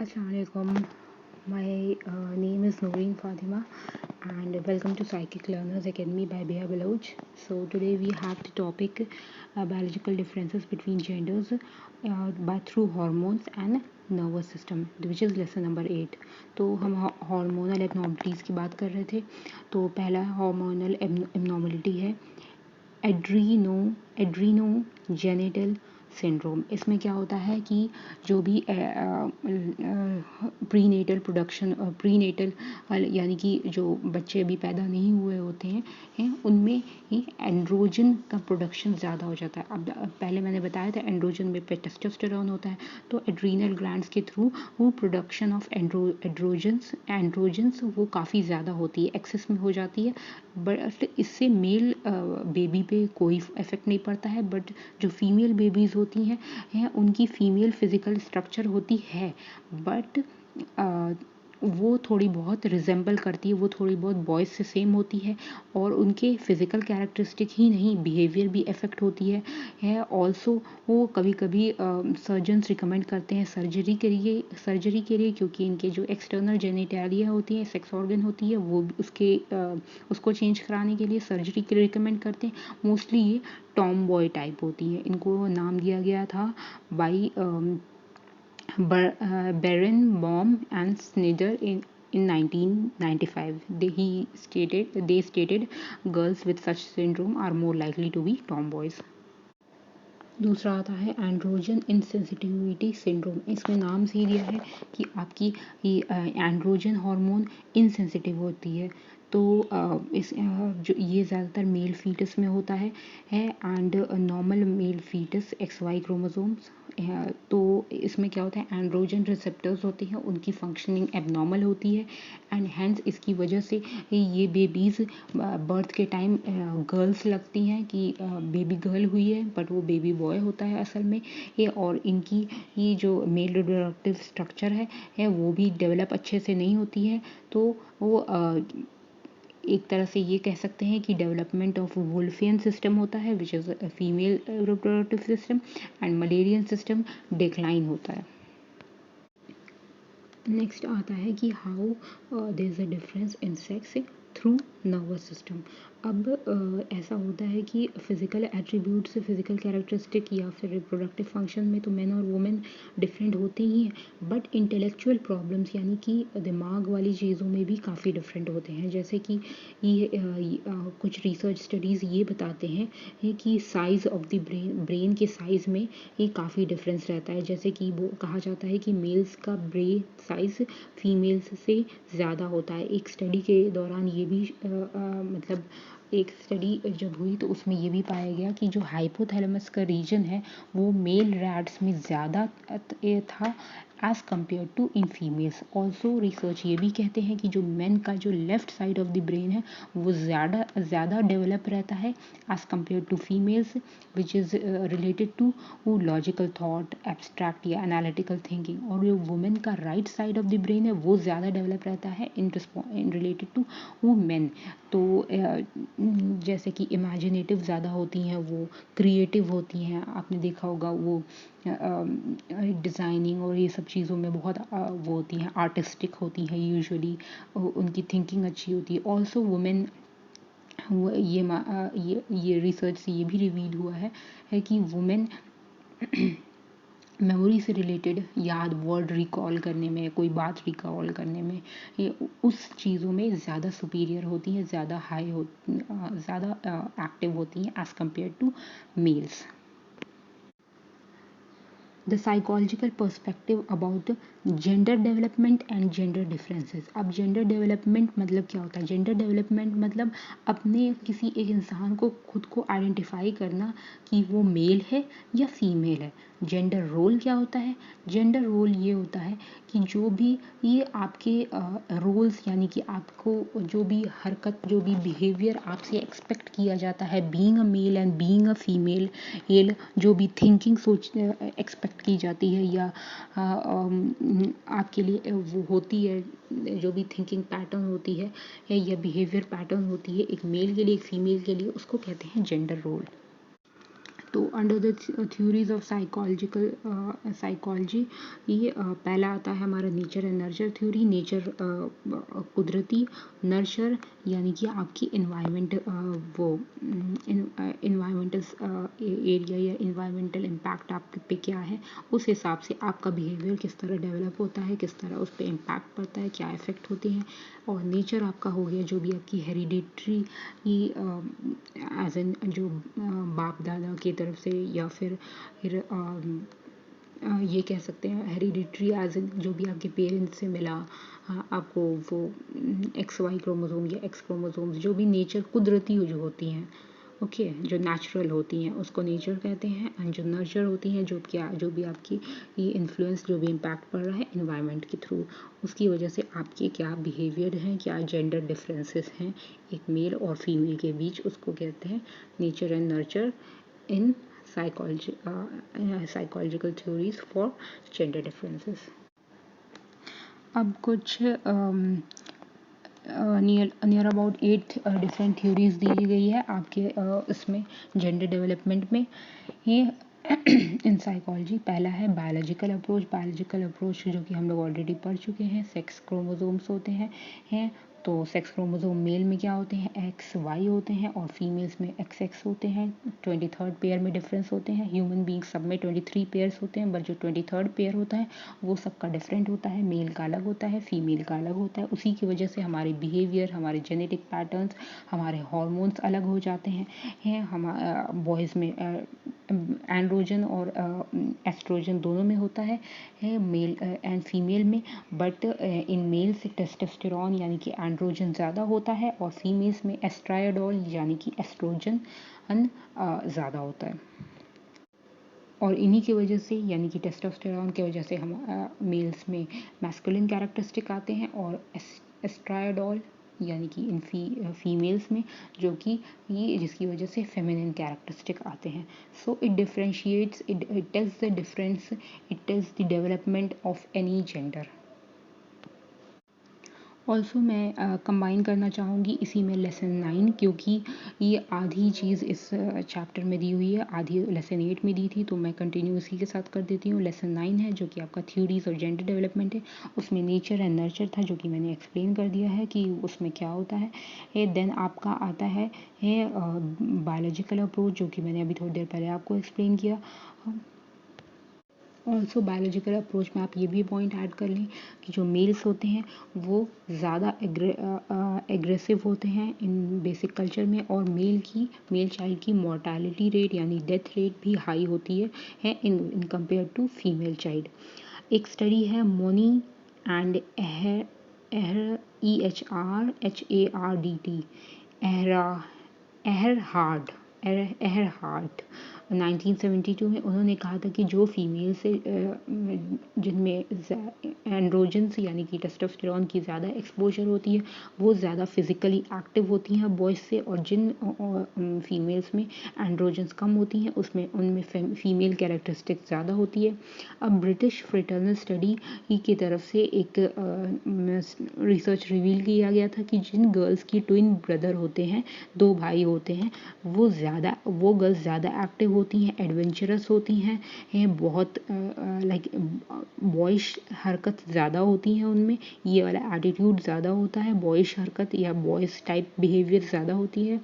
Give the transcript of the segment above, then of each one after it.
Assalamualaikum. My name is Noreen Fatima and welcome to Psychic Learners Academy by Bia Baloch. So today we have the topic biological differences between genders by through hormones and nervous system, which is lesson number 8. तो हम hormonal abnormalities की बात कर रहे थे. तो पहला hormonal abnormality है एड्रीनोजेनिटल सिंड्रोम. इसमें क्या होता है कि जो भी प्रीनेटल प्रोडक्शन प्रीनेटल यानी कि जो बच्चे अभी पैदा नहीं हुए होते हैं उनमें एंड्रोजन का प्रोडक्शन ज़्यादा हो जाता है. अब पहले मैंने बताया था एंड्रोजन में टेस्टोस्टेरोन होता है, तो एड्रीनल ग्लैंड्स के थ्रू वो प्रोडक्शन ऑफ एंड्रोजन्स वो काफ़ी ज़्यादा होती है, एक्सेस में हो जाती है. बट इससे मेल बेबी पे कोई इफेक्ट नहीं पड़ता है, बट जो फीमेल बेबीज़ होती हैं उनकी फीमेल फिजिकल स्ट्रक्चर होती है, बट वो थोड़ी बहुत रिजेंबल करती है, वो थोड़ी बहुत बॉयज़ से सेम होती है और उनके फिज़िकल कैरेक्टरिस्टिक ही नहीं बिहेवियर भी इफ़ेक्ट होती है ऑल्सो. वो कभी कभी सर्जन्स रिकमेंड करते हैं सर्जरी के लिए क्योंकि इनके जो एक्सटर्नल जेनिटैलिया होती है, सेक्स ऑर्गन होती है, वो उसको चेंज कराने के लिए सर्जरी के लिए रिकमेंड करते हैं. मोस्टली ये टॉम बॉय टाइप होती है. इनको नाम दिया गया था by Barenbaum and Snyder in 1995. They stated girls with such syndrome are more likely to be tomboys. दूसरा आता है एंड्रोजन इनसेंसिटिविटी सिंड्रोम. इसमें नाम से ही दिया है कि आपकी एंड्रोजन हार्मोन इनसेंसिटिव होती है. तो जो ये ज़्यादातर मेल फीटस में होता है and normal male foetus XY chromosomes. तो इसमें क्या होता है एंड्रोजन रिसेप्टर्स होते हैं, उनकी फंक्शनिंग एबनॉर्मल होती है एंड हैंस इसकी वजह से ये बेबीज़ बर्थ के टाइम गर्ल्स लगती हैं कि बेबी गर्ल हुई है, बट वो बेबी बॉय होता है असल में ये. और इनकी ये जो मेल रिप्रोडक्टिव स्ट्रक्चर है वो भी डेवलप अच्छे से नहीं होती है. तो वो एक तरह से ये कह सकते हैं कि डेवलपमेंट ऑफ वुल्फियन सिस्टम होता है which is female reproductive system and Mullerian system decline होता है. नेक्स्ट आता है कि how there is a difference in sex through nervous system. अब ऐसा होता है कि फिज़िकल एट्रीब्यूट्स फिज़िकल कैरेक्टरिस्टिक या फिर रिप्रोडक्टिव फंक्शन में तो मेन और वुमेन डिफरेंट होते ही हैं, बट इंटेलेक्चुअल प्रॉब्लम्स यानी कि दिमाग वाली चीज़ों में भी काफ़ी डिफरेंट होते हैं. जैसे कि कुछ रिसर्च स्टडीज़ ये बताते हैं कि साइज़ ऑफ द ब्रेन के साइज़ में ये काफ़ी डिफरेंस रहता है. जैसे कि वो कहा जाता है कि मेल्स का ब्रेन साइज़ फीमेल्स से ज़्यादा होता है. एक स्टडी के दौरान ये भी मतलब एक स्टडी जब हुई तो उसमें ये भी पाया गया कि जो हाइपोथैलेमस का रीजन है वो मेल रैट्स में ज़्यादा था as compare to in females. Also research ये भी कहते हैं कि जो मेन का जो left side of the brain है वो ज़्यादा डेवलप रहता है as compare to females, which is related to logical thought abstract या एनालिटिकल थिंकिंग. और जो वुमेन का right side of the brain है वो ज़्यादा डेवलप रहता है इन रिलेटेड टू वो मेन. तो जैसे कि इमेजिनेटिव ज़्यादा होती हैं, वो क्रिएटिव होती हैं. आपने देखा होगा वो डिज़ाइनिंग और ये सब चीज़ों में बहुत वो होती हैं, आर्टिस्टिक होती हैं यूजुअली. उनकी थिंकिंग अच्छी होती है. ऑल्सो वुमेन ये रिसर्च से ये भी रिवील हुआ है कि वुमेन मेमोरी से रिलेटेड याद वर्ड रिकॉल करने में, कोई बात रिकॉल करने में, ये उस चीज़ों में ज़्यादा सुपीरियर होती हैं, ज़्यादा एक्टिव होती हैं as compare to males. The psychological perspective about gender development and gender differences. अब जेंडर डेवलपमेंट मतलब क्या होता है? जेंडर डेवलपमेंट मतलब अपने किसी एक इंसान को खुद को आइडेंटिफाई करना कि वो मेल है या फीमेल है. जेंडर रोल क्या होता है? जेंडर रोल ये होता है कि जो भी ये आपके रोल्स यानी कि आपको जो भी हरकत जो भी बिहेवियर आपसे एक्सपेक्ट किया जाता है being a male and being a female, ये जो भी थिंकिंग सोच एक्सपेक्ट की जाती है या आपके लिए वो होती है, जो भी थिंकिंग पैटर्न होती है या बिहेवियर पैटर्न होती है एक मेल के लिए एक फीमेल के लिए, उसको कहते हैं जेंडर रोल. तो under the theories of psychology ये पहला आता है हमारा nature and nurture theory. Nature कुदरती, नर्चर यानी कि आपकी इन्वायरमेंट वो इन्वायरमेंटल एरिया या इन्वायरमेंटल इम्पैक्ट आप पे क्या है, उस हिसाब से आपका बिहेवियर किस तरह डेवलप होता है, किस तरह उस पर इम्पैक्ट पड़ता है, क्या इफेक्ट होते हैं। और नेचर आपका हो गया जो भी आपकी हेरिडिटरी एज एन जो बाप दादा की तरफ से या फिर ये कह सकते हैं हेरिडिटरी एज एन जो भी आपके पेरेंट्स से मिला आपको वो XY क्रोमोसोम या X क्रोमोसोम्स जो भी नेचर कुदरती जो होती हैं, ओके, जो नेचुरल होती हैं उसको नेचर कहते हैं। एंड जो नर्चर होती हैं जो भी आपकी ये इन्फ्लुएंस जो भी इम्पैक्ट पड़ रहा है इन्वायरमेंट के थ्रू, उसकी वजह से आपके क्या बिहेवियर हैं, क्या जेंडर डिफरेंसेस हैं एक मेल और फीमेल के बीच, उसको कहते हैं nature and nurture in psychological theories for gender differences. अब कुछ नियर अबाउट 8 डिफरेंट थ्योरीज दी गई है आपके इसमें जेंडर डेवलपमेंट में। ये इन साइकोलॉजी पहला है बायोलॉजिकल अप्रोच जो कि हम लोग ऑलरेडी पढ़ चुके हैं। सेक्स क्रोमोसोम्स होते हैं तो सेक्स क्रोमोसोम मेल में क्या होते हैं XY होते हैं और फीमेल्स में XX होते हैं। 23rd पेयर में डिफरेंस होते हैं। ह्यूमन बींग सब में 23 पेयर्स होते हैं, बट जो 23rd पेयर होता है वो सबका डिफरेंट होता है, मेल का अलग होता है, फीमेल का अलग होता है। उसी की वजह से हमारे बिहेवियर, हमारे जेनेटिक पैटर्न्स, हमारे हॉर्मोन्स अलग हो जाते हैं। हम बॉयज़ में एंड्रोजन और एस्ट्रोजन दोनों में होता है मेल एंड फीमेल में, बट इन मेल्स टेस्टोस्टेरोन यानी कि एंड्रोजन ज़्यादा होता है और फीमेल्स में एस्ट्रायोडोल यानी कि एस्ट्रोजन ज़्यादा होता है। और इन्हीं की वजह से यानी कि टेस्टोस्टेरोन की वजह से हम मेल्स में मैस्कुलिन कैरेक्टरिस्टिक आते हैं और एस्ट्रायोडोल यानी कि इन फीमेल्स में जो कि ये जिसकी वजह से फेमिनिन कैरेक्टरिस्टिक आते हैं। So it differentiates, it tells the difference, it tells the development of any gender. Also मैं कंबाइन करना चाहूँगी इसी में लेसन 9, क्योंकि ये आधी चीज़ इस चैप्टर में दी हुई है, आधी लेसन 8 में दी थी, तो मैं कंटिन्यू इसी के साथ कर देती हूँ। लेसन 9 है जो कि आपका थ्योरीज और जेंडर डेवलपमेंट है, उसमें नेचर एंड नर्चर था जो कि मैंने एक्सप्लेन कर दिया है कि उसमें क्या होता है। देन आपका आता है बायोलॉजिकल अप्रोच जो कि मैंने अभी थोड़ी देर पहले आपको एक्सप्लेन किया। ऑल्सो बायोलॉजिकल अप्रोच में आप ये भी पॉइंट ऐड कर लें कि जो मेल्स होते हैं वो ज़्यादा एग्रेसिव होते हैं इन बेसिक कल्चर में, और मेल चाइल्ड की मॉर्टेलिटी रेट यानी डेथ रेट भी हाई होती है in compare to female child. एक स्टडी है मोनी एंड एहरहार्ड 1972 में उन्होंने कहा था कि जो फीमेल से जिनमें एंड्रोजन्स यानी कि टेस्टोस्टेरोन की ज़्यादा एक्सपोजर होती है वो ज़्यादा फिजिकली एक्टिव होती हैं बॉयज़ से, और जिन फीमेल्स में एंड्रोजन्स कम होती हैं उनमें फीमेल कैरेक्टरिस्टिक ज़्यादा होती है। अब ब्रिटिश फ्रेटर्नल स्टडी की तरफ से एक रिसर्च रिवील किया गया था कि जिन गर्ल्स की ट्विन ब्रदर होते हैं, 2 भाई होते हैं, वो गर्ल्स ज़्यादा एक्टिव होती हैं, एडवेंचरस होती हैं बहुत लाइक बॉयश हरकत ज़्यादा होती हैं उनमें, ये वाला एटीट्यूड ज़्यादा होता है, बॉयश हरकत या बॉयज़ टाइप बिहेवियर ज़्यादा होती है।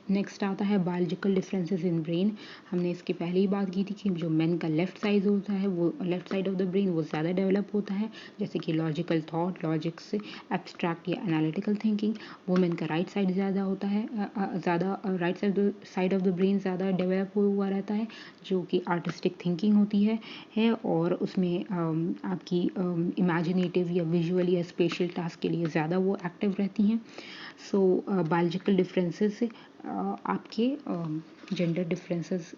नेक्स्ट आता है बायोलॉजिकल डिफरेंसेस इन ब्रेन। हमने इसकी पहले ही बात की थी कि जो मेन का लेफ्ट साइड होता है वो left side of the brain वो ज़्यादा डेवलप होता है, जैसे कि लॉजिकल थॉट, लॉजिक्स, एब्स्ट्रैक्ट या एनालिटिकल थिंकिंग। वुमेन का राइट साइड ज़्यादा होता है, ज़्यादा right side of the brain ज़्यादा डेवलप हुआ रहता है, जो कि आर्टिस्टिक थिंकिंग होती है और उसमें आपकी इमेजिनेटिव या विजुअल या स्पेशल टास्क के लिए ज़्यादा वो एक्टिव रहती हैं। सो बायोलॉजिकल डिफरेंसेस आपके जेंडर डिफरेंसेस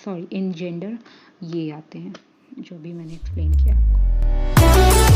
इन जेंडर ये आते हैं जो भी मैंने एक्सप्लेन किया आपको।